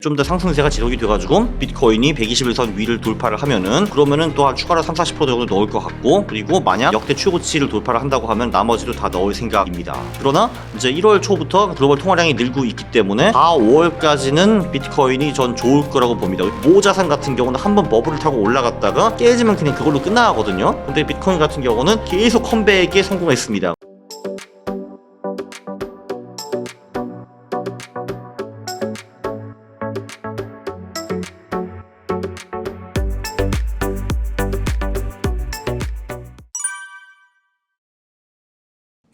좀 더 상승세가 지속이 돼가지고 비트코인이 121선 위를 돌파를 하면은 그러면은 또한 추가로 30-40% 정도 넣을 것 같고, 그리고 만약 역대 최고치를 돌파를 한다고 하면 나머지도 다 넣을 생각입니다. 그러나 이제 1월 초부터 글로벌 통화량이 늘고 있기 때문에 4, 5월까지는 비트코인이 전 좋을 거라고 봅니다. 모자산 같은 경우는 한번 버블을 타고 올라갔다가 깨지면 그냥 그걸로 끝나거든요. 근데 비트코인 같은 경우는 계속 컴백에 성공했습니다.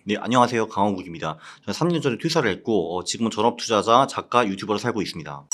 네, 안녕하세요. 강원국입니다. 저는 3년 전에 퇴사를 했고, 지금은 전업투자자, 작가, 유튜버로 살고 있습니다.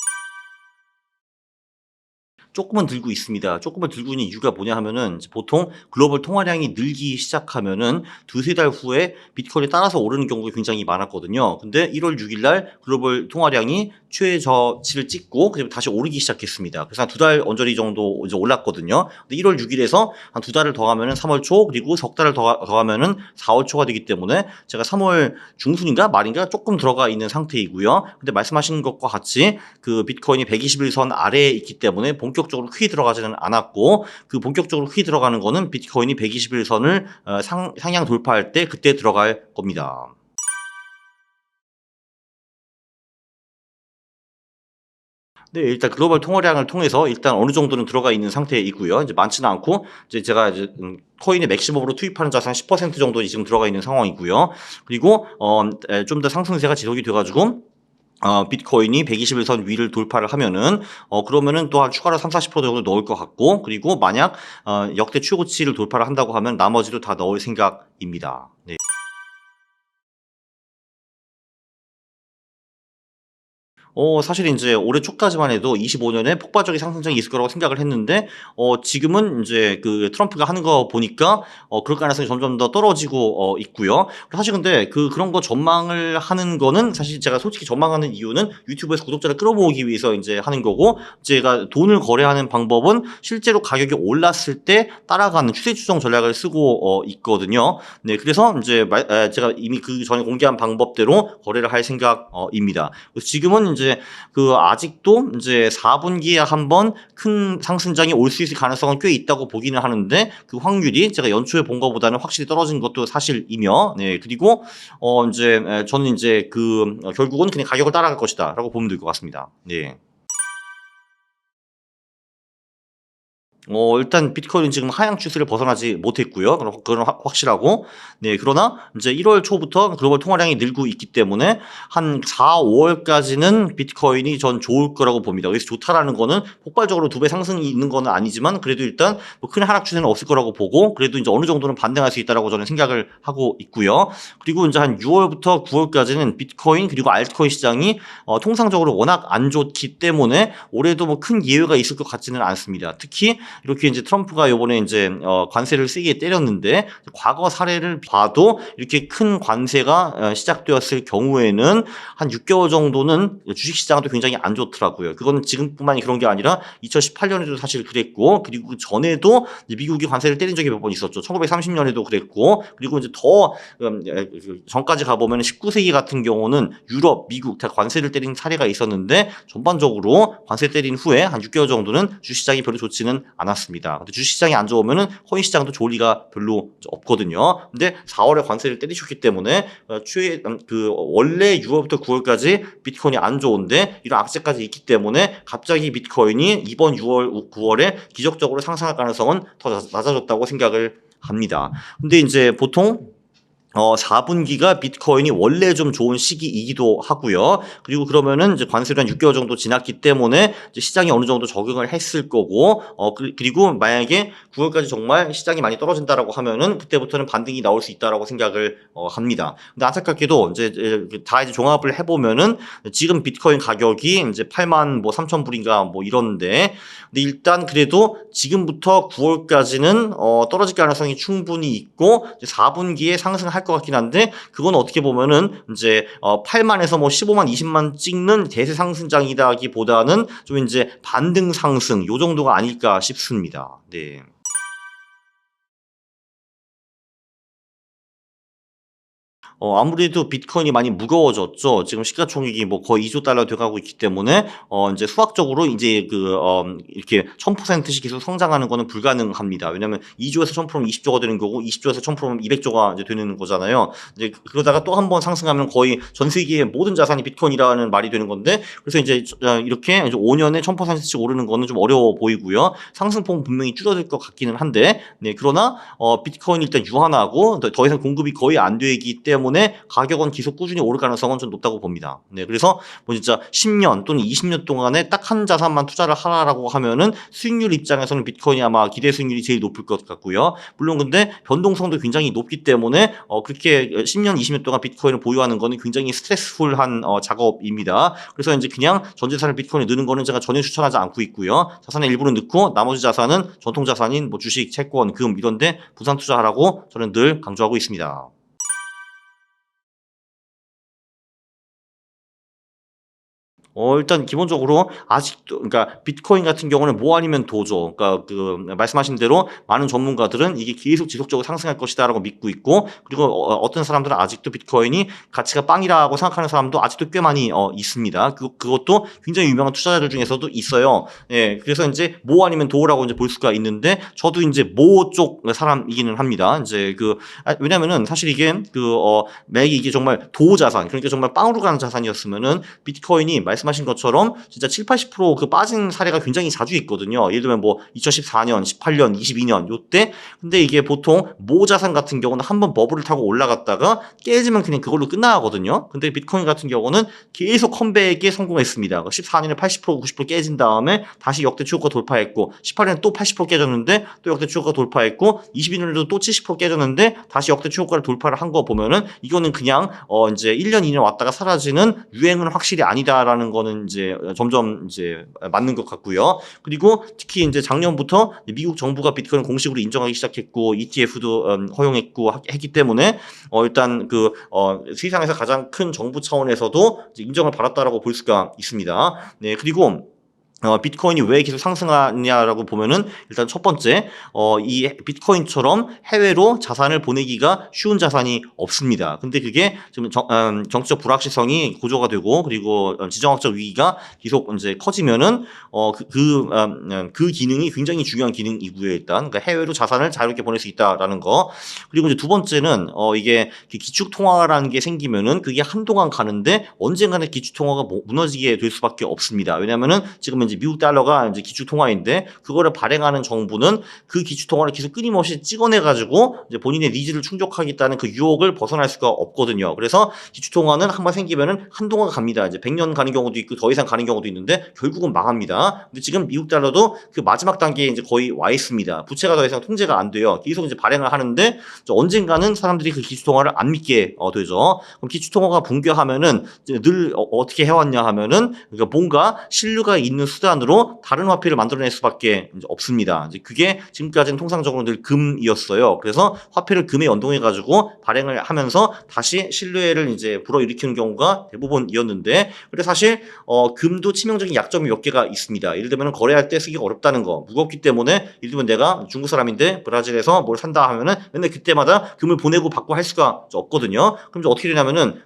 조금은 들고 있습니다. 조금은 들고 있는 이유가 뭐냐 하면은, 보통 글로벌 통화량이 늘기 시작하면은 두세 달 후에 비트코인이 따라서 오르는 경우가 굉장히 많았거든요. 근데 1월 6일 날 글로벌 통화량이 최저치를 찍고 그리고 다시 오르기 시작했습니다. 그래서 한 두 달 언저리 정도 이제 올랐거든요. 근데 1월 6일에서 한 두 달을 더 가면은 3월 초, 그리고 석 달을 더 가면은 4월 초가 되기 때문에 제가 3월 중순인가 말인가 조금 들어가 있는 상태이고요. 근데 말씀하신 것과 같이 그 비트코인이 121선 아래에 있기 때문에 본격적으로 크게 들어가지는 않았고, 그 본격적으로 크게 들어가는 거는 비트코인이 121선을 상향 돌파할 때 그때 들어갈 겁니다. 네, 일단 글로벌 통화량을 통해서 일단 어느 정도는 들어가 있는 상태이고요. 이제 많지는 않고, 이제 제가 이제 코인의 맥시멈으로 투입하는 자산 10% 정도 지금 들어가 있는 상황이고요. 그리고 좀 더 상승세가 지속이 돼가지고 비트코인이 121선 위를 돌파를 하면은 그러면은 또한 추가로 30-40% 정도 넣을 것 같고, 그리고 만약 역대 최고치를 돌파를 한다고 하면 나머지도 다 넣을 생각입니다. 네. 사실 인제 올해 초까지만 해도 25년에 폭발적인 상승장이 있을 거라고 생각을 했는데, 지금은 인제 그 트럼프가 하는 거 보니까 그럴 가능성이 점점 더 떨어지고 있고요. 사실 근데 그런 거 전망을 하는 거는, 사실 제가 솔직히 전망하는 이유는 유튜브에서 구독자를 끌어모으기 위해서 인제 하는 거고, 제가 돈을 거래하는 방법은 실제로 가격이 올랐을 때 따라가는 추세 추정 전략을 쓰고 있거든요. 네, 그래서 인제 제가 이미 그 전에 공개한 방법대로 거래를 할 생각입니다. 그래서 지금은 이제 아직도 이제 4분기에 한번 큰 상승장이 올 수 있을 가능성은 꽤 있다고 보기는 하는데, 그 확률이 제가 연초에 본 것보다는 확실히 떨어진 것도 사실이며, 네, 그리고 이제 저는 이제 결국은 그냥 가격을 따라갈 것이다라고 보면 될 것 같습니다. 네. 일단 비트코인은 지금 하향 추세를 벗어나지 못했고요. 그건 확실하고. 네, 그러나 이제 1월 초부터 글로벌 통화량이 늘고 있기 때문에 한 4, 5월까지는 비트코인이 전 좋을 거라고 봅니다. 그래서 좋다라는 거는 폭발적으로 두 배 상승이 있는 건 아니지만, 그래도 일단 뭐 큰 하락 추세는 없을 거라고 보고, 그래도 이제 어느 정도는 반등할 수 있다라고 저는 생각을 하고 있고요. 그리고 이제 한 6월부터 9월까지는 비트코인 그리고 알트코인 시장이 통상적으로 워낙 안 좋기 때문에 올해도 뭐 큰 기회가 있을 것 같지는 않습니다. 특히 이렇게 이제 트럼프가 요번에 이제 관세를 세게 때렸는데, 과거 사례를 봐도 이렇게 큰 관세가 시작되었을 경우에는 한 6개월 정도는 주식 시장도 굉장히 안 좋더라고요. 그거는 지금뿐만이 그런 게 아니라 2018년에도 사실 그랬고, 그리고 그 전에도 미국이 관세를 때린 적이 몇 번 있었죠. 1930년에도 그랬고, 그리고 이제 더 전까지 가보면 19세기 같은 경우는 유럽, 미국 다 관세를 때린 사례가 있었는데, 전반적으로 관세 때린 후에 한 6개월 정도는 주시장이 별로 좋지는 않았습니다. 근데 주시장이 안 좋으면은 코인 시장도 좋을 리가 별로 없거든요. 근데 4월에 관세를 때리셨기 때문에 원래 6월부터 9월까지 비트코인이 안 좋은데 이런 악재까지 있기 때문에 갑자기 비트코인이 이번 6월, 9월에 기적적으로 상승할 가능성은 더 낮아졌다고 생각을 합니다. 근데 이제 보통 4분기가 비트코인이 원래 좀 좋은 시기이기도 하고요. 그리고 그러면은 이제 관세를 한 6개월 정도 지났기 때문에 이제 시장이 어느 정도 적응을 했을 거고, 그리고 만약에 9월까지 정말 시장이 많이 떨어진다라고 하면은 그때부터는 반등이 나올 수 있다라고 생각을 합니다. 근데 안타깝게도 이제 다 이제 종합을 해보면은 지금 비트코인 가격이 이제 8만 뭐 3천 불인가 뭐 이런데, 근데 일단 그래도 지금부터 9월까지는 떨어질 가능성이 충분히 있고, 이제 4분기에 상승할 것 같긴 한데, 그건 어떻게 보면은 이제 8만에서 뭐 15만, 20만 찍는 대세 상승장이다기보다는 좀 이제 반등 상승 요 정도가 아닐까 싶습니다. 네. 아무래도 비트코인이 많이 무거워졌죠. 지금 시가총액이 뭐 거의 2조 달러 돼가고 있기 때문에 이제 수학적으로 이제 이렇게 1000%씩 계속 성장하는 거는 불가능합니다. 왜냐면 2조에서 1000%면 20조가 되는 거고 20조에서 1000%면 200조가 이제 되는 거잖아요. 이제 그러다가 또 한 번 상승하면 거의 전 세계의 모든 자산이 비트코인이라는 말이 되는 건데, 그래서 이제 이렇게 이제 5년에 1000%씩 오르는 거는 좀 어려워 보이고요. 상승폭은 분명히 줄어들 것 같기는 한데, 네, 그러나 비트코인이 일단 유한하고 더 이상 공급이 거의 안 되기 때문에 가격은 계속 꾸준히 오를 가능성은 좀 높다고 봅니다. 네, 그래서 뭐 진짜 10년 또는 20년 동안에 딱 한 자산만 투자를 하라라고 하면은 수익률 입장에서는 비트코인이 아마 기대 수익률이 제일 높을 것 같고요. 물론 근데 변동성도 굉장히 높기 때문에 그렇게 10년, 20년 동안 비트코인을 보유하는 거는 굉장히 스트레스풀한 작업입니다. 그래서 이제 그냥 전 재산을 비트코인에 넣는 거는 제가 전혀 추천하지 않고 있고요. 자산의 일부를 넣고 나머지 자산은 전통 자산인 뭐 주식, 채권, 금 이런데 분산 투자하라고 저는 늘 강조하고 있습니다. 일단 기본적으로 아직도, 그러니까 비트코인 같은 경우는 뭐 아니면 도죠. 그러니까 말씀하신 대로 많은 전문가들은 이게 계속 지속적으로 상승할 것이다라고 믿고 있고, 그리고 어떤 사람들은 아직도 비트코인이 가치가 빵이라고 생각하는 사람도 아직도 꽤 많이 있습니다. 그것도 굉장히 유명한 투자자들 중에서도 있어요. 예, 그래서 이제 뭐 아니면 도라고 이제 볼 수가 있는데, 저도 이제 뭐 쪽 사람이기는 합니다. 이제 왜냐면은 사실 이게 매일 이게 정말 도 자산, 그러니까 정말 빵으로 가는 자산이었으면은 비트코인이 말씀하신 것처럼 진짜 7, 80% 빠진 사례가 굉장히 자주 있거든요. 예를 들면 뭐 2014년, 18년, 22년 요때. 근데 이게 보통 모 자산 같은 경우는 한번 버블을 타고 올라갔다가 깨지면 그냥 그걸로 끝나거든요. 근데 비트코인 같은 경우는 계속 컴백에 성공했습니다. 14년에 80%, 90% 깨진 다음에 다시 역대 최고가 돌파했고, 18년에 또 80% 깨졌는데 또 역대 최고가 돌파했고, 22년에도 또 70% 깨졌는데 다시 역대 최고가를 돌파를 한 거 보면은 이거는 그냥 이제 1년, 2년 왔다가 사라지는 유행은 확실히 아니다라는 거는 이제 점점 이제 맞는 것 같고요. 그리고 특히 이제 작년부터 미국 정부가 비트코인 공식으로 인정하기 시작했고, ETF도 허용했고 했기 때문에 일단 세상에서 가장 큰 정부 차원에서도 이제 인정을 받았다라고 볼 수가 있습니다. 네, 그리고 비트코인이 왜 계속 상승하냐라고 보면은 일단 첫 번째, 이 비트코인처럼 해외로 자산을 보내기가 쉬운 자산이 없습니다. 근데 그게 지금 정치적 불확실성이 고조가 되고, 그리고 지정학적 위기가 계속 이제 커지면은 그 기능이 굉장히 중요한 기능이고요. 일단 그러니까 해외로 자산을 자유롭게 보낼 수 있다라는 거. 그리고 이제 두 번째는 이게 기축 통화라는 게 생기면은 그게 한동안 가는데 언젠가는 기축 통화가 무너지게 될 수밖에 없습니다. 왜냐면은 지금 이제 미국 달러가 이제 기축 통화인데, 그거를 발행하는 정부는 그 기축 통화를 계속 끊임없이 찍어내 가지고 이제 본인의 니즈를 충족하겠다는 그 유혹을 벗어날 수가 없거든요. 그래서 기축 통화는 한번 생기면은 한동안 갑니다. 이제 100년 가는 경우도 있고 더 이상 가는 경우도 있는데 결국은 망합니다. 근데 지금 미국 달러도 그 마지막 단계에 이제 거의 와 있습니다. 부채가 더 이상 통제가 안 돼요. 계속 이제 발행을 하는데 언젠가는 사람들이 그 기축 통화를 안 믿게 되죠. 그럼 기축 통화가 붕괴하면은 늘 어떻게 해왔냐 하면은, 그러니까 뭔가 신뢰가 있는 수단으로 다른 화폐를 만들어낼 수밖에 이제 없습니다. 이제 그게 지금까지는 통상적으로 늘 금이었어요. 그래서 화폐를 금에 연동해 가지고 발행을 하면서 다시 신뢰를 이제 불어일으키는 경우가 대부분이었는데, 근데 사실 금도 치명적인 약점이 몇 개가 있습니다. 예를 들면 거래할 때 쓰기가 어렵다는 거, 무겁기 때문에, 예를 들면 내가 중국 사람인데 브라질에서 뭘 산다 하면은 맨날 그때마다 금을 보내고 받고 할 수가 없거든요. 그럼 이제 어떻게 되냐면은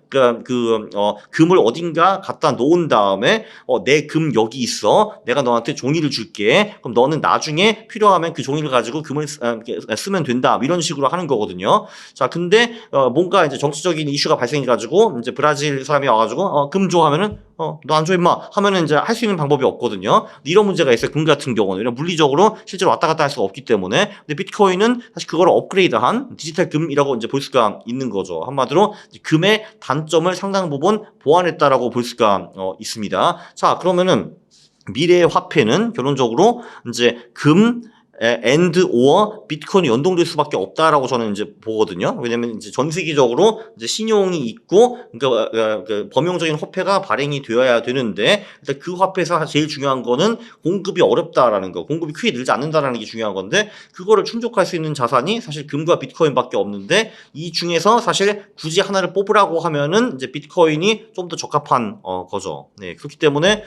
금을 어딘가 갖다 놓은 다음에 내 금 여기 있어, 내가 너한테 종이를 줄게, 그럼 너는 나중에 필요하면 그 종이를 가지고 금을 쓰면 된다, 이런 식으로 하는 거거든요. 자, 근데 뭔가 이제 정치적인 이슈가 발생해 가지고 이제 브라질 사람이 와가지고 금 줘 하면은 너 안 줘 임마 하면은 이제 할 수 있는 방법이 없거든요. 이런 문제가 있어요. 금 같은 경우는 왜냐면 물리적으로 실제로 왔다 갔다 할 수가 없기 때문에. 근데 비트코인은 사실 그걸 업그레이드한 디지털 금이라고 이제 볼 수가 있는 거죠. 한마디로 금의 단점을 상당 부분 보완했다라고 볼 수가 있습니다. 자, 그러면은 미래의 화폐는 결론적으로 이제 금 and or 비트코인이 연동될 수밖에 없다라고 저는 이제 보거든요. 왜냐면 이제 전 세계적으로 이제 신용이 있고, 그러니까 범용적인 화폐가 발행이 되어야 되는데, 일단 그 화폐에서 제일 중요한 거는 공급이 어렵다라는 거, 공급이 크게 늘지 않는다라는 게 중요한 건데, 그거를 충족할 수 있는 자산이 사실 금과 비트코인밖에 없는데, 이 중에서 사실 굳이 하나를 뽑으라고 하면은 이제 비트코인이 좀 더 적합한 거죠. 네, 그렇기 때문에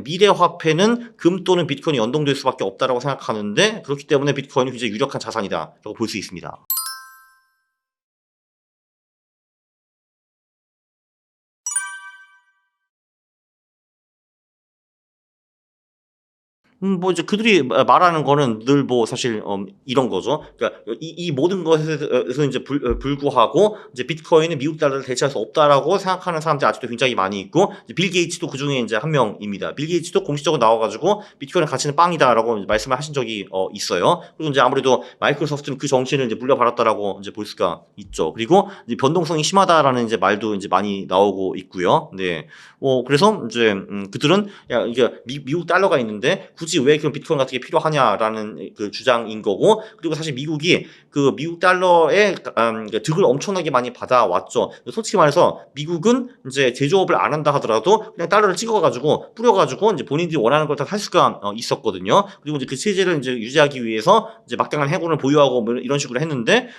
미래 화폐는 금 또는 비트코인이 연동될 수밖에 없다라고 생각하는데, 그렇기 때문에 비트코인이 굉장히 유력한 자산이다라고 볼 수 있습니다. 뭐 이제 그들이 말하는 거는 늘 뭐 사실 이런 거죠. 그러니까 이 모든 것에서 이제 불구하고 이제 비트코인은 미국 달러를 대체할 수 없다라고 생각하는 사람들이 아직도 굉장히 많이 있고, 빌 게이츠도 그 중에 이제 한 명입니다. 빌 게이츠도 공식적으로 나와가지고 비트코인의 가치는 빵이다라고 말씀을 하신 적이 있어요. 그리고 이제 아무래도 마이크로소프트는 그 정신을 이제 물려받았다라고 이제 볼 수가 있죠. 그리고 이제 변동성이 심하다라는 이제 말도 이제 많이 나오고 있고요. 네. 그래서 이제 그들은 야 이게 미국 달러가 있는데 굳이 왜 그런 비트코인 같은 게 필요하냐라는 그 주장인 거고, 그리고 사실 미국이 그 미국 달러의 득을 엄청나게 많이 받아왔죠. 솔직히 말해서 미국은 이제 제조업을 안 한다 하더라도 그냥 달러를 찍어가지고 뿌려가지고 이제 본인들이 원하는 걸 다 살 수가 있었거든요. 그리고 이제 그 체제를 이제 유지하기 위해서 이제 막강한 해군을 보유하고 뭐 이런 식으로 했는데,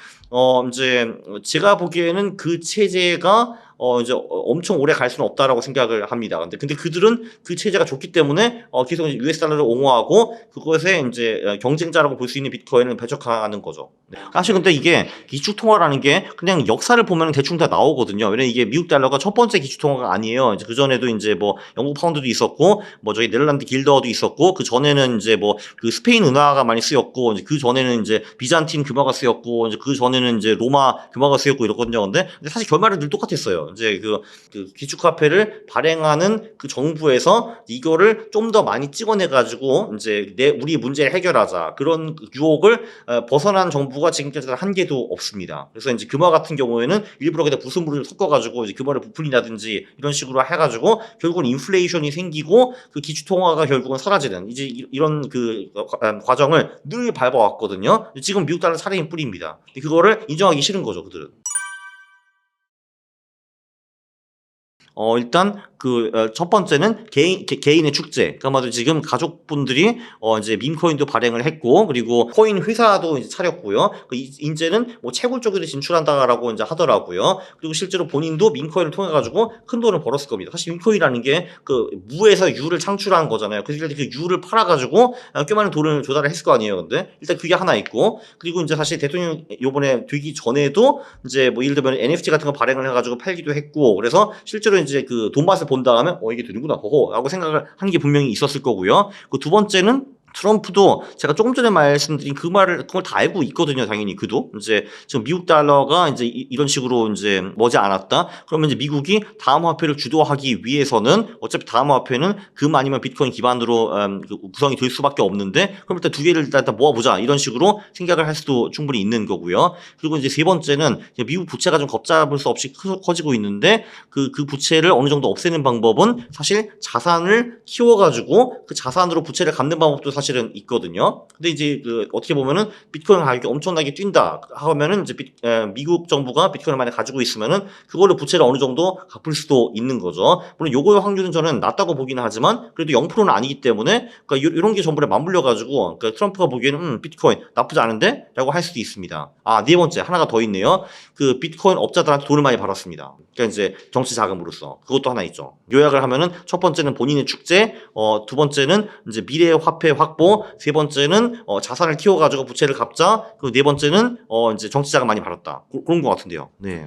이제 제가 보기에는 그 체제가 이제 엄청 오래 갈 수는 없다라고 생각을 합니다. 근데 그들은 그 체제가 좋기 때문에 계속 이제 US 달러를 옹호하고 그것에 이제 경쟁자라고 볼 수 있는 비트코인을 배척하는 거죠. 사실 근데 이게 기축통화라는 게 그냥 역사를 보면 대충 다 나오거든요. 왜냐면 이게 미국 달러가 첫 번째 기축통화가 아니에요. 이제 그 전에도 이제 뭐 영국 파운드도 있었고, 뭐 저기 네덜란드 길더도 있었고, 그 전에는 이제 뭐 그 스페인 은화가 많이 쓰였고, 이제 그 전에는 이제 비잔틴 금화가 쓰였고, 이제 그 전에는 이제 로마 금화가 쓰였고 이렇거든요. 근데 사실 결말은 늘 똑같았어요. 이제 그 기축화폐를 발행하는 그 정부에서 이거를 좀 더 많이 찍어내가지고 이제 우리 문제를 해결하자, 그런 유혹을 벗어난 정부가 지금까지 한 개도 없습니다. 그래서 이제 금화 같은 경우에는 일부러 그냥 부순물을 섞어가지고 이제 금화를 부풀린다든지 이런 식으로 해가지고 결국은 인플레이션이 생기고 그 기축통화가 결국은 사라지는 이제 이런 그 과정을 늘 밟아왔거든요. 지금 미국 달러 살인 뿌리입니다. 그거를 인정하기 싫은 거죠, 그들은. 일단 첫 번째는 개인의 축제. 그러니까 지금 가족분들이 이제 밈코인도 발행을 했고, 그리고 코인 회사도 이제 차렸고요. 이제는 뭐 채굴 쪽에도 진출한다라고 이제 하더라고요. 그리고 실제로 본인도 밈코인을 통해 가지고 큰 돈을 벌었을 겁니다. 사실 밈코인이라는 게 그 무에서 유를 창출한 거잖아요. 그래서 그 유를 팔아 가지고 꽤 많은 돈을 조달을 했을 거 아니에요. 근데 일단 그게 하나 있고, 그리고 이제 사실 대통령 요번에 되기 전에도 이제 뭐 예를 들면 NFT 같은 거 발행을 해 가지고 팔기도 했고, 그래서 실제로 이제 그 돈맛을 본 다음에 이게 되는구나 라고 생각을 하는 게 분명히 있었을 거고요. 그 두 번째는 트럼프도 제가 조금 전에 말씀드린 그걸 다 알고 있거든요. 당연히 그도 이제 지금 미국 달러가 이제 이런 식으로 이제 머지 않았다. 그러면 이제 미국이 다음 화폐를 주도하기 위해서는 어차피 다음 화폐는 금 아니면 비트코인 기반으로 구성이 될 수밖에 없는데, 그럼 일단 두 개를 일단 모아보자 이런 식으로 생각을 할 수도 충분히 있는 거고요. 그리고 이제 세 번째는 미국 부채가 좀 걷잡을 수 없이 커지고 있는데 그 부채를 어느 정도 없애는 방법은 사실 자산을 키워가지고 그 자산으로 부채를 갚는 방법도 사실은 있거든요. 근데 이제 어떻게 보면은 비트코인 가격이 엄청나게 뛴다 하면은 이제 미국 정부가 비트코인을 많이 가지고 있으면은 그걸로 부채를 어느 정도 갚을 수도 있는 거죠. 물론 요거의 확률은 저는 낮다고 보기는 하지만 그래도 0%는 아니기 때문에 그러니까 이런 게 전부 다 맞물려 가지고 그러니까 트럼프가 보기에는 비트코인 나쁘지 않은데라고 할 수도 있습니다. 네 번째 하나가 더 있네요. 그 비트코인 업자들한테 돈을 많이 벌었습니다. 그러니까 이제 정치 자금으로서 그것도 하나 있죠. 요약을 하면은 첫 번째는 본인의 축제, 두 번째는 이제 미래의 화폐 확보, 세 번째는 자산을 키워가지고 부채를 갚자, 그리고 네 번째는 이제 정치 자금 많이 벌었다. 그런 것 같은데요. 네.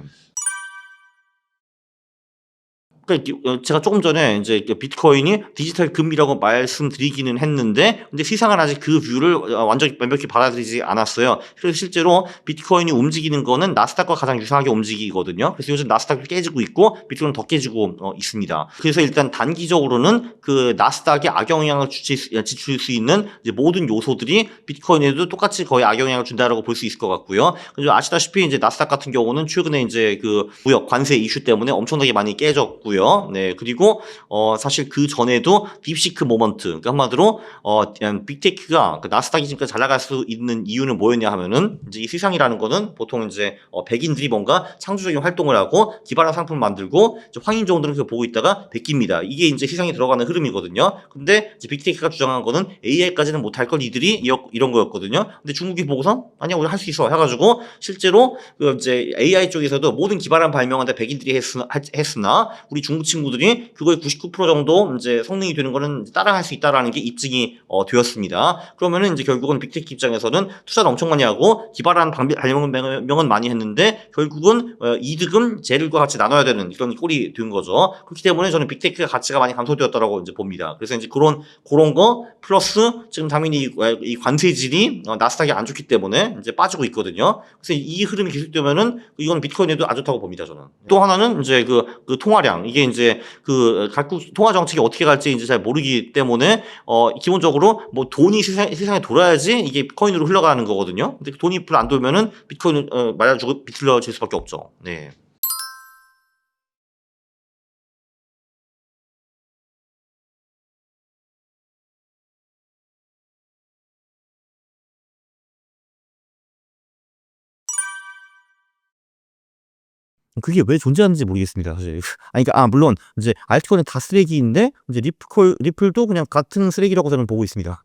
그러니까 제가 조금 전에 이제 비트코인이 디지털 금이라고 말씀드리기는 했는데, 근데 시장은 아직 그 뷰를 완벽히 받아들이지 않았어요. 그래서 실제로 비트코인이 움직이는 거는 나스닥과 가장 유사하게 움직이거든요. 그래서 요즘 나스닥이 깨지고 있고 비트코인은 더 깨지고 있습니다. 그래서 일단 단기적으로는 그 나스닥에 악영향을 지출 수 있는 이제 모든 요소들이 비트코인에도 똑같이 거의 악영향을 준다라고 볼 수 있을 것 같고요. 그리고 아시다시피 이제 나스닥 같은 경우는 최근에 이제 그 무역 관세 이슈 때문에 엄청나게 많이 깨졌고요. 네, 그리고 사실 그 전에도 딥시크 모먼트, 그러니까 한마디로 빅테크가 그 나스닥이 지금까지 잘 나갈 수 있는 이유는 뭐였냐 하면은 이제 이 시장이라는 거는 보통 이제 백인들이 뭔가 창조적인 활동을 하고 기발한 상품을 만들고 이제 황인종들은 그걸 보고 있다가 베낍니다. 이게 이제 시장에 들어가는 흐름이거든요. 근데 이제 빅테크가 주장한 거는 AI까지는 못할 걸 이들이 이런 거였거든요. 근데 중국이 보고서 아니야 우리 할 수 있어 해가지고 실제로 그 이제 AI 쪽에서도 모든 기발한 발명한데 백인들이 했으나 우리 중국 친구들이 그거의 99% 정도 이제 성능이 되는 거는 따라할 수 있다라는 게 입증이 되었습니다. 그러면은 이제 결국은 빅테크 입장에서는 투자를 엄청 많이 하고 기발한 발명은 많이 했는데 결국은 이득은 쟤들과 같이 나눠야 되는 이런 꼴이 된 거죠. 그렇기 때문에 저는 빅테크의 가치가 많이 감소되었다라고 이제 봅니다. 그래서 이제 그런 거 플러스 지금 당연히 이 관세질이 나스닥이 안 좋기 때문에 이제 빠지고 있거든요. 그래서 이 흐름이 계속되면은 이건 비트코인에도 안 좋다고 봅니다, 저는. 또 하나는 이제 그 통화량, 이게 이제 각국 통화 정책이 어떻게 갈지 이제 잘 모르기 때문에 기본적으로 뭐 돈이 세상에 돌아야지 이게 비트코인으로 흘러가는 거거든요. 근데 돈이 별로 안 돌면은 비트코인 말아주고 비틀려질 수밖에 없죠. 네. 그게 왜 존재하는지 모르겠습니다, 사실. 아니 그러니까 물론 이제 알트코인은 다 쓰레기인데 이제 리플도 그냥 같은 쓰레기라고 저는 보고 있습니다.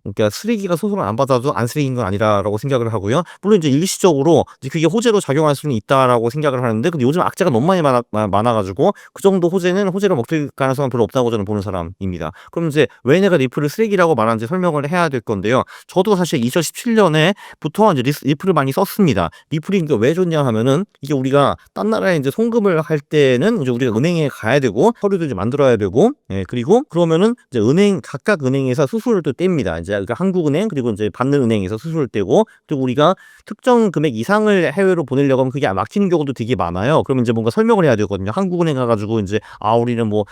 그러니까 쓰레기가 소송을 안 받아도 안 쓰레기인 건 아니라라고 생각을 하고요. 물론 이제 일시적으로 이제 그게 호재로 작용할 수는 있다라고 생각을 하는데 근데 요즘 악재가 너무 많이 많아 가지고 그 정도 호재는 호재로 먹힐 가능성은 별로 없다고 저는 보는 사람입니다. 그럼 이제 왜 내가 리플을 쓰레기라고 말하는지 설명을 해야 될 건데요. 저도 사실 2017년에부터 이제 리플을 많이 썼습니다. 리플이 왜 좋냐 하면은 이게 우리가 딴 나라에 이제 송금을 할 때는 이제 우리가 은행에 가야 되고 서류도 이제 만들어야 되고 그리고 그러면은 이제 각각 은행에서 수수료를 또 뗍니다. 이제 그러니까 한국은행 그리고 이제 받는 은행에서 수수료를 떼고 그리고 우리가 특정 금액 이상을 해외로 보내려고 하면 그게 막히는 경우도 되게 많아요. 그러면 이제 뭔가 설명을 해야 되거든요. 한국은행 가가지고 이제 우리는 뭐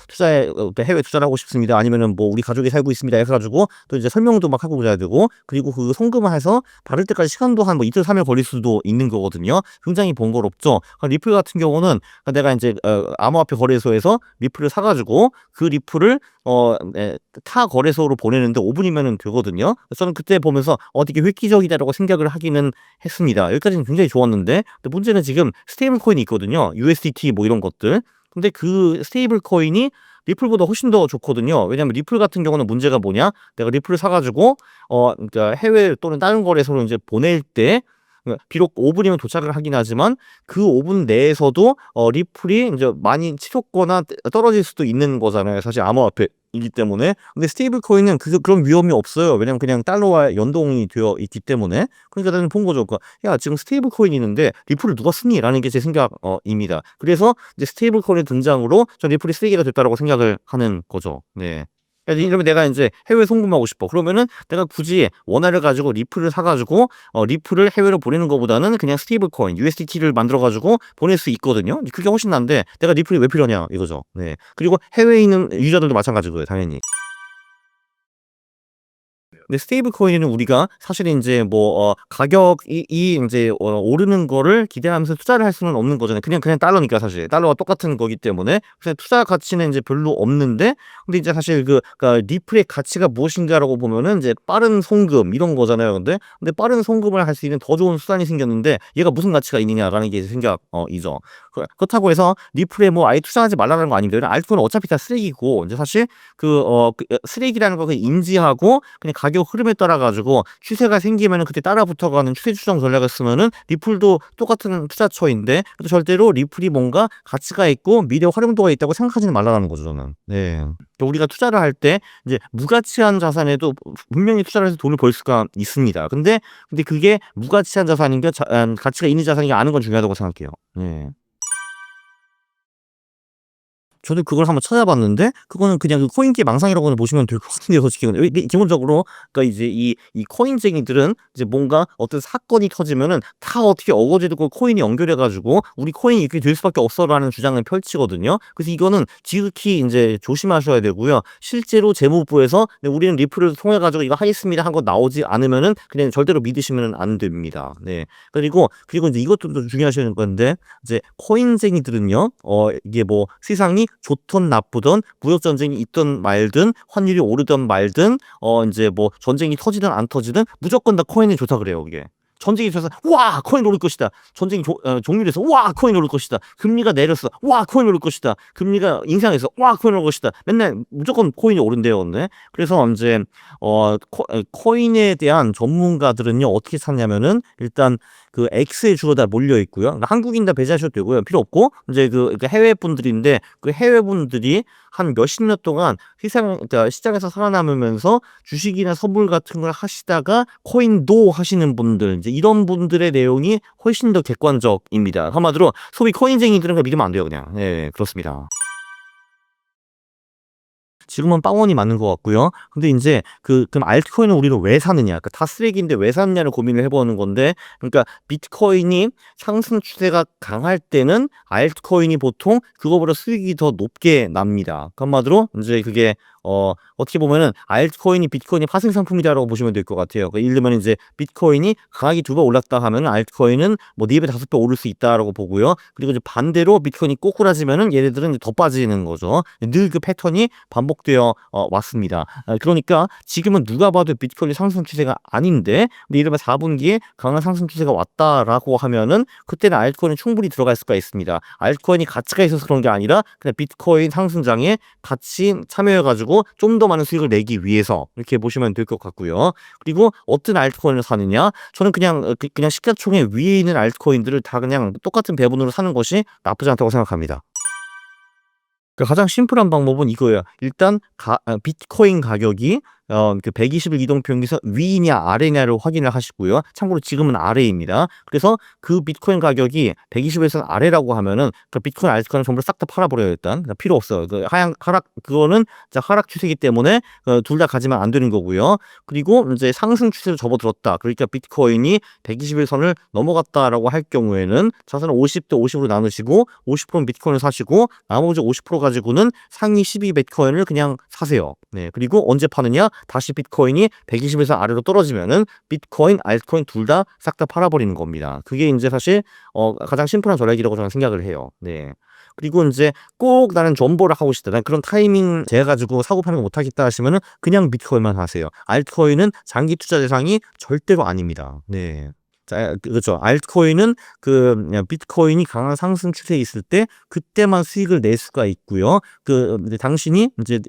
해외 투자를 하고 싶습니다. 아니면은 뭐 우리 가족이 살고 있습니다. 해가지고 또 이제 설명도 막 하고 그래야 되고 그리고 그 송금을 해서 받을 때까지 시간도 한 뭐 이틀 3일 걸릴 수도 있는 거거든요. 굉장히 번거롭죠. 리플 같은 경우는 내가 이제 암호화폐 거래소에서 리플을 사가지고 그 리플을 타 거래소로 보내는데 5분이면 되거든요. 저는 그때 보면서 되게 획기적이다라고 생각을 하기는 했습니다. 여기까지는 굉장히 좋았는데 근데 문제는 지금 스테이블 코인이 있거든요. USDT 뭐 이런 것들. 근데 그 스테이블 코인이 리플보다 훨씬 더 좋거든요. 왜냐면 리플 같은 경우는 문제가 뭐냐? 내가 리플을 사가지고 그러니까 해외 또는 다른 거래소로 이제 보낼 때 비록 5분이면 도착을 하긴 하지만 그 5분 내에서도 리플이 이제 많이 치솟거나 떨어질 수도 있는 거잖아요. 사실 암호화폐이기 때문에. 근데 스테이블 코인은 그런 위험이 없어요. 왜냐면 그냥 달러와 연동이 되어 있기 때문에. 그러니까 나는 본 거죠. 야, 지금 스테이블 코인이 있는데 리플을 누가 쓰니? 라는 게 제 생각입니다. 그래서 이제 스테이블 코인의 등장으로 전 리플이 쓰레기가 됐다라고 생각을 하는 거죠. 네. 이러면 내가 이제 해외 송금하고 싶어. 그러면은 내가 굳이 원화를 가지고 리플을 사가지고 리플을 해외로 보내는 것보다는 그냥 스테이블 코인 USDT를 만들어가지고 보낼 수 있거든요. 그게 훨씬 난데 내가 리플이 왜 필요하냐 이거죠. 네. 그리고 해외에 있는 유저들도 마찬가지고요, 당연히. 근데 스테이블 코인은 우리가 사실 이제 뭐 가격이 이제 오르는 거를 기대하면서 투자를 할 수는 없는 거잖아요. 그냥 달러니까 사실 달러와 똑같은 거기 때문에 그래서 투자 가치는 이제 별로 없는데 근데 이제 사실 그러니까 리플의 가치가 무엇인가라고 보면은 이제 빠른 송금 이런 거잖아요. 근데 빠른 송금을 할 수 있는 더 좋은 수단이 생겼는데 얘가 무슨 가치가 있느냐라는 게 생각이죠. 그렇다고 해서 리플에 뭐 아예 투자하지 말라는 거 아닙니다. 알트코인은 어차피 다 쓰레기고 이제 사실 쓰레기라는 걸 인지하고 그냥 가격 흐름에 따라 가지고 추세가 생기면은 그때 따라 붙어가는 추세 추정 전략을 쓰면은 리플도 똑같은 투자처인데 절대로 리플이 뭔가 가치가 있고 미래 활용도가 있다고 생각하지는 말라는 거죠, 저는. 네. 그러니까 우리가 투자를 할 때 이제 무가치한 자산에도 분명히 투자를 해서 돈을 벌 수가 있습니다. 근데 그게 무가치한 자산인가 가치가 있는 자산인가 아는 건 중요하다고 생각해요. 네. 저도 그걸 한번 찾아봤는데 그거는 그냥 코인계 망상이라고 보시면 될 것 같은데요, 솔직히. 기본적으로 그러니까 이제 이 코인쟁이들은 이제 뭔가 어떤 사건이 터지면은 다 어떻게 어거지고 코인이 연결해 가지고 "우리 코인이 이렇게 될 수밖에 없어."라는 주장을 펼치거든요. 그래서 이거는 지극히 인제 조심하셔야 되고요. 실제로 재무부에서 "네, 우리는 리플을 통해 가지고 이거 하겠습니다." 한 거 나오지 않으면은 그냥 절대로 믿으시면은 안 됩니다. 네. 그리고 이제 이것도 또 중요하신 건데 이제 코인쟁이들은요. 이게 뭐 세상이 좋든 나쁘든 무역 전쟁이 있든 말든 환율이 오르든 말든 인제 뭐 전쟁이 터지든 안 터지든 무조건 다 코인이 좋다 그래요, 그게. 전쟁이 터서 "와 코인 오를 것이다." 전쟁이 종료돼서 "와 코인 오를 것이다." 금리가 내렸어. "와 코인 오를 것이다." 금리가 인상해서 "와 코인 오를 것이다." 맨날 무조건 코인이 오른대요, 근데. 그래서 인제 코인에 대한 전문가들은요 어떻게 찾냐면은 일단 그 X의 주로 다 몰려 있고요. 그러니까 한국인 다 배제하셔도 되고요. 필요 없고 이제 그 해외 분들인데 그 해외 분들이 한 몇십 년 동안 그러니까 시장에서 살아남으면서 주식이나 선물 같은 걸 하시다가 코인도 하시는 분들 이제 이런 분들의 내용이 훨씬 더 객관적입니다. 한마디로 소비 코인쟁이들은 그냥 믿으면 안 돼요, 그냥. 네, 그렇습니다. 지금은 빵원이 맞는 것 같고요. 근데 인제 그럼 알트코인을 우리는 왜 사느냐? 다 쓰레기인데 왜 샀냐를 고민을 해 보는 건데 그러니까 비트코인이 상승 추세가 강할 때는 알트코인이 보통 그거보다 수익이 더 높게 납니다. 그 한마디로 인제 그게 어떻게 보면은 알트코인이 비트코인의 파생 상품이다라고 보시면 될 것 같아요. 예를 들면 이제 비트코인이 강하게 2배 올랐다 하면은 알트코인은 뭐 4배, 5배 오를 수 있다라고 보고요. 그리고 이제 반대로 비트코인이 꼬꾸라지면은 얘네들은 이제 더 빠지는 거죠. 늘 그 패턴이 반복되어 왔습니다. 그러니까 지금은 누가 봐도 비트코인의 상승 추세가 아닌데 근데 이러면 4분기에 강한 상승 추세가 왔다라고 하면은 그때는 알트코인은 충분히 들어갈 수가 있습니다. 알트코인이 가치가 있어서 그런 게 아니라 그냥 비트코인 상승장에 같이 참여해 가지고 좀 더 많은 수익을 내기 위해서 이렇게 보시면 될 것 같고요. 그리고 어떤 알트코인을 사느냐? 저는 그냥 그냥 시가총액 위에 있는 알트코인들을 다 그냥 똑같은 배분으로 사는 것이 나쁘지 않다고 생각합니다. 그 가장 심플한 방법은 이거예요. 일단 비트코인 가격이 그 120일 이동평균에서 위냐 아래냐를 확인을 하시고요. 참고로 지금은 아래입니다. 그래서 그 비트코인 가격이 120에서 아래라고 하면은 그 비트코인 알트코인 전부 싹 다 팔아버려요. 일단 필요 없어요. 그 하락 그거는 하락 추세이기 때문에 둘 다 가지면 안 되는 거고요. 그리고 이제 상승 추세로 접어들었다. 그러니까 비트코인이 120일 선을 넘어갔다라고 할 경우에는 자산을 50대 50으로 나누시고 50%는 비트코인을 사시고 나머지 50% 가지고는 상위 12 비트코인을 그냥 사세요. 네. 그리고 언제 파느냐? 다시 비트코인이 120에서 아래로 떨어지면은 비트코인, 알트코인 둘 다 싹 다 팔아버리는 겁니다. 그게 이제 사실 가장 심플한 전략이라고 저는 생각을 해요. 네. 그리고 인제 꼭 '나는 존버를 하고 싶다. 난 그런 타이밍 돼 가지고 사고 파는 거 못 하겠다.' 하시면은 그냥 비트코인만 하세요. 알트코인은 장기 투자 대상이 절대로 아닙니다. 네. 자 그렇죠. 알트코인은 그냥 비트코인이 강한 상승 추세에 있을 때 그때만 수익을 낼 수가 있고요. 이제 당신이 인제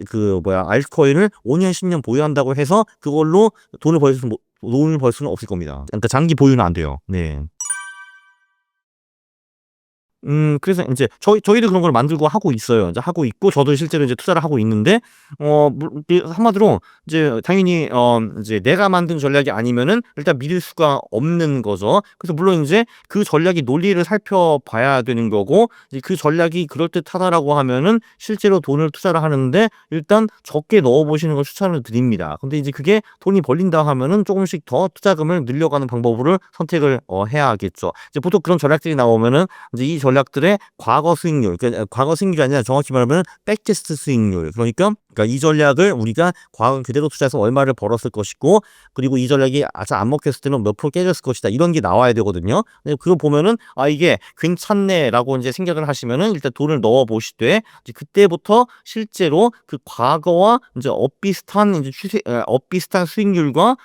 알트코인을 5 년, 10년 보유한다고 해서 그걸로 돈을 벌 수는 없을 겁니다. 그러니까 장기 보유는 안 돼요. 네. 그래서 인제 저희도 그런 걸 만들고 하고 있어요. 이제 하고 있고 저도 실제로 이제 투자를 하고 있는데 이게 한마디로 이제 당연히 이제 내가 만든 전략이 아니면은 일단 믿을 수가 없는 거죠. 그래서 물론 인제 그 전략의 논리를 살펴봐야 되는 거고 이제 그 전략이 그럴듯하다라고 하면은 실제로 돈을 투자를 하는데 일단 적게 넣어 보시는 걸 추천을 드립니다. 근데 이제 그게 돈이 벌린다 하면은 쪼금씩 더 투자금을 늘려가는 방법으를 선택을 해야겠죠. 이제 보통 그런 전략들이 나오면은 이제 이 전략들의 과거 수익률, 그러니까 과거 수익률이 아니라 정확히 말하면 백테스트 수익률. 그러니까 이 전략을 우리가 과거 그대로 투자해서 얼마를 벌었을 것이고, 그리고 이 전략이 잘 안 먹혔을 때는 몇 프로 깨졌을 것이다. 이런 게 나와야 되거든요. 근데 그거 보면은 이게 괜찮네라고 이제 생각을 하시면은 일단 돈을 넣어 보시되 이제 그때부터 실제로 그 과거와 이제 엇비슷한 이제 엇비슷한 수익률과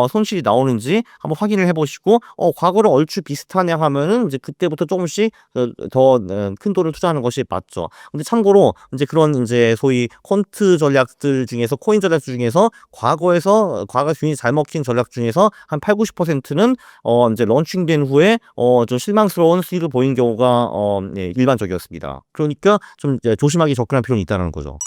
손실이 나오는지 한번 확인을 해 보시고 과거를 얼추 비슷하냐 하면은 이제 그때부터 조금씩 더 큰 돈을 투자하는 것이 맞죠. 근데 참고로 인제 그런 인제 소위 퀀트 전략들 중에서 코인 전략들 중에서 과거 균이 잘 먹힌 전략 중에서 한 80-90%는 인제 런칭된 후에 좀 실망스러운 수익을 보인 경우가 네 일반적이었습니다. 그러니까 좀 이제 조심하게 접근할 필요는 있다는 거죠.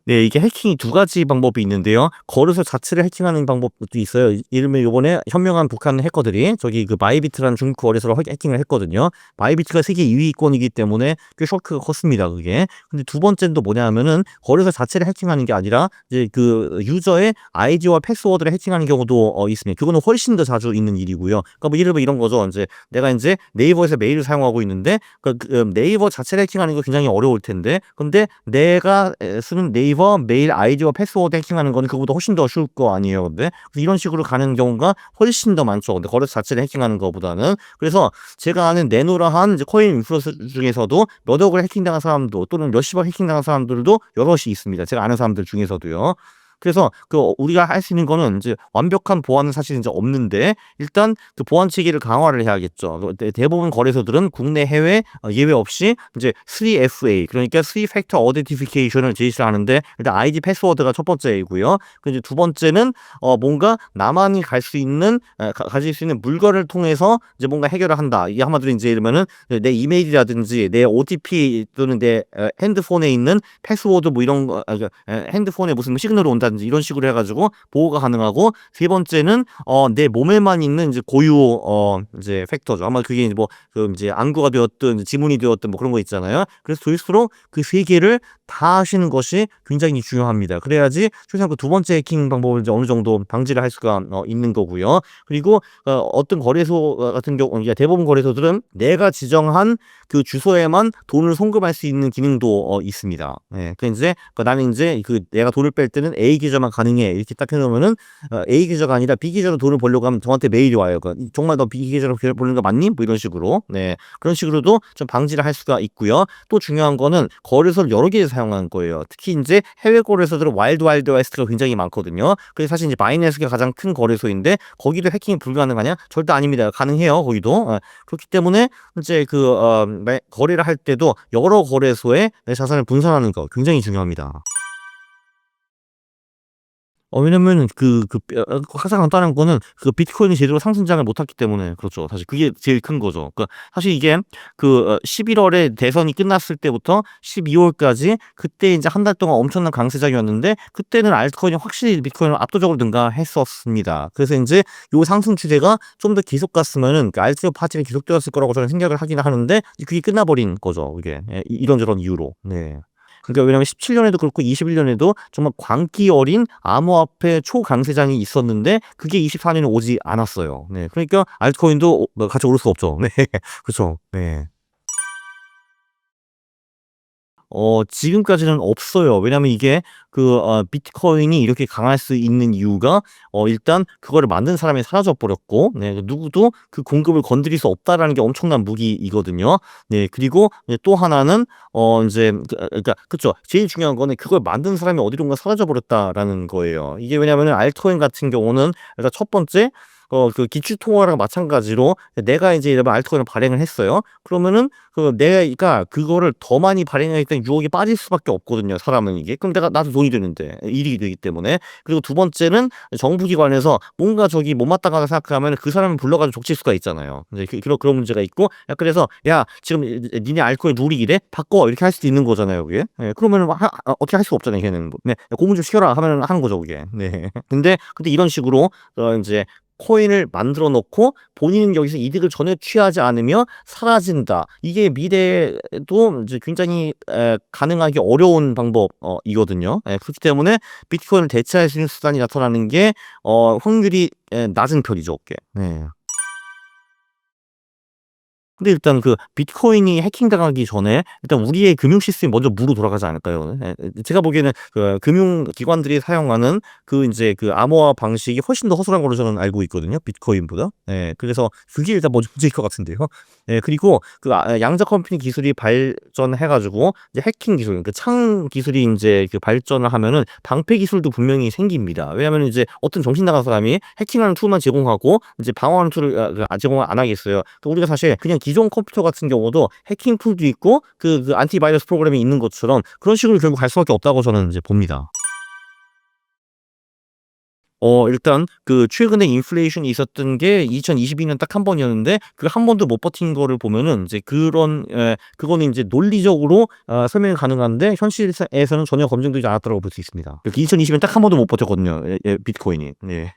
네. 이게 해킹이 두 가지 방법이 있는데요. 거래소 자체를 해킹하는 방법도 있어요. 예를 들면 요번에 현명한 북한 해커들이 저기 마이비트라는 중국 거래소를 해킹을 했거든요. 마이비트가 세계 2 위권이기 때문에 꽤 쇼크가 컸습니다, 그게. 근데 두 번째는 또 뭐냐 하면은 거래소 자체를 해킹하는 게 아니라 이제 그 유저의 아이디와 패스워드를 해킹하는 경우도 있습니다. 그거는 훨씬 더 자주 있는 일이고요. 그러니까 뭐 예를 들면 이런 거죠. 인제 내가 인제 네이버에서 메일을 사용하고 있는데 네이버 자체를 해킹하는 거 굉장히 어려울 텐데 근데 내가 쓰는 네이버 메일 아이디와 패스워드 해킹하는 거는 그거보다 훨씬 더 쉬울 거 아니에요, 근데. 그래서 이런 식으로 가는 경우가 훨씬 더 많죠. 근데 거래소 자체를 해킹하는 거보다는. 그래서 제가 아는 내노라한 이제 코인 인플루언서 중에서도 몇 억을 해킹당한 사람도 또는 몇십억 해킹당한 사람들도 여럿이 있습니다. 제가 아는 사람들 중에서도요. 그래서 우리가 할 수 있는 거는 이제 완벽한 보안은 사실 이제 없는데 일단 그 보안 체계를 강화를 해야겠죠. 대부분 거래소들은 국내 해외 예외 없이 이제 3FA 그러니까 3팩터 어덴티피케이션을 제시를 하는데 일단 아이디 패스워드가 첫 번째이고요. 그 이제 두 번째는 뭔가 나만이 갈 수 있는 가질 수 있는 물건을 통해서 이제 뭔가 해결을 한다. 이게 한마디로 이제 이러면은 내 이메일이라든지 내 OTP 또는 내 핸드폰에 있는 패스워드 뭐 이런 거 핸드폰에 무슨 시그널이 온다든지 이런 식으로 해가지고 보호가 가능하고 세 번째는 내 몸에만 있는 이제 고유 이제 팩터죠. 아마 그게 이제 이제暗구가 되었든 지문이 되었든 뭐 그런 거 있잖아요. 그래서 도일수록 그 세 개를 다 하시는 것이 굉장히 중요합니다. 그래야지 최소한 그 두 번째 해킹 방법을 이제 어느 정도 방지를 할 수가 있는 거고요. 그리고 어떤 거래소 같은 경우 대부분 거래소들은 내가 지정한 그 주소에만 돈을 송금할 수 있는 기능도 있습니다. 예. 그 이제 나는 이제 내가 돈을 뺄 때는 A 계좌만 가능해 이렇게 딱 해놓으면은 A 계좌가 아니라 B 계좌로 돈을 벌려고 하면 저한테 메일이 와요. 정말 너 B 계좌로 벌는 거 맞니? 뭐 이런 식으로. 네. 그런 식으로도 좀 방지를 할 수가 있고요. 또 중요한 거는 거래소를 여러 개 사용하는 거예요. 특히 이제 해외 거래소들은 와일드 웨스트가 굉장히 많거든요. 그래서 사실 이제 바이낸스가 가장 큰 거래소인데 거기도 해킹이 불가능하냐? 절대 아닙니다. 가능해요. 거기도. 그렇기 때문에 이제 거래를 할 때도 여러 거래소에 내 자산을 분산하는 거 굉장히 중요합니다. 왜냐면은 가장 간단한 거는 비트코인이 제대로 상승장을 못했기 때문에 그렇죠. 사실 그게 제일 큰 거죠. 사실 이게 11월에 대선이 끝났을 때부터 12월까지 그때 이제 한 달 동안 엄청난 강세장이었는데 그때는 알트코인이 확실히 비트코인을 압도적으로 능가했었습니다. 그래서 이제 요 상승 추세가 좀 더 계속 갔으면은 알트 파티가 계속되었을 거라고 저는 생각을 하긴 하는데 그게 끝나버린 거죠. 이게 이런저런 이유로. 네. 그러니까 왜냐면 17년에도 그렇고 21년에도 정말 광기 어린 암호화폐 초강세장이 있었는데 그게 24년에 오지 않았어요. 네. 그러니까 알트코인도 같이 오를 수 없죠. 네. 그렇죠. 네. 지금까지는 없어요. 왜냐면 이게 비트코인이 이렇게 강할 수 있는 이유가 일단 그거를 만든 사람이 사라져 버렸고 네 누구도 그 공급을 건드릴 수 없다라는 게 엄청난 무기이거든요. 네 그리고 이제 또 하나는 인제 그러니까 그쵸. 제일 중요한 거는 그걸 만든 사람이 어디론가 사라져 버렸다라는 거예요. 이게 왜냐면은 알트코인 같은 경우는 일단 첫 번째 기축 통화랑 마찬가지로 내가 이제 이러면 알트코인을 발행을 했어요. 그러면은 내가 그거를 더 많이 발행하겠다는 유혹에 빠질 수밖에 없거든요, 사람은 이게. 그럼 나도 돈이 되는데 이익이 되기 때문에. 그리고 두 번째는 정부 기관에서 뭔가 저기 못마땅하다 생각하면 그 사람을 불러 가지고 족칠 수가 있잖아요. 이제 그런 문제가 있고 그래서 "야 지금 니네 알코올 룰이 이래? 바꿔." 이렇게 할 수도 있는 거잖아요, 그게. 예. 그러면은 어떻게 할 수가 없잖아요, 걔는. 네. "고문 좀 시켜라." 하면은 하는 거죠, 그게. 네. 근데 이런 식으로 인제 코인을 만들어 놓고 본인은 여기서 이득을 전혀 취하지 않으며 사라진다. 이게 미래에도 이제 굉장히 가능하기 어려운 방법 이거든요. 그렇기 때문에 비트코인을 대체할 수 있는 수단이 나타나는 게 확률이 낮은 편이죠, 꽤. 네. 근데 일단 비트코인이 해킹당하기 전에 일단 우리의 금융 시스템이 먼저 무로 돌아가지 않을까요? 제가 보기에는 금융 기관들이 사용하는 인제 암호화 방식이 훨씬 더 허술한 걸로 저는 알고 있거든요, 비트코인보다. 예. 그래서 그게 일단 먼저 문제일 것 같은데요. 예. 그리고 양자 컴퓨팅 기술이 발전해 가지고 이제 해킹 기술 창 기술이 인제 발전을 하면은 방패 기술도 분명히 생깁니다. 왜냐하면 이제 어떤 정신 나간 사람이 해킹하는 툴만 제공하고 이제 방어하는 툴을 제공을 안 하겠어요. 우리가 사실 그냥 기존 컴퓨터 같은 경우도 해킹 툴도 있고 안티바이러스 프로그램이 있는 것처럼 그런 식으로 결국 갈 수밖에 없다고 저는 이제 봅니다. 일단 최근에 인플레이션이 있었던 게 2022년 딱 한 번이었는데 그 한 번도 못 버틴 거를 보면은 이제 그거는 인제 논리적으로 설명이 가능한데 현실에서는 전혀 검증되지 않았다고 볼 수 있습니다. 2020년 딱 한 번도 못 버텼거든요. 비트코인이. 네.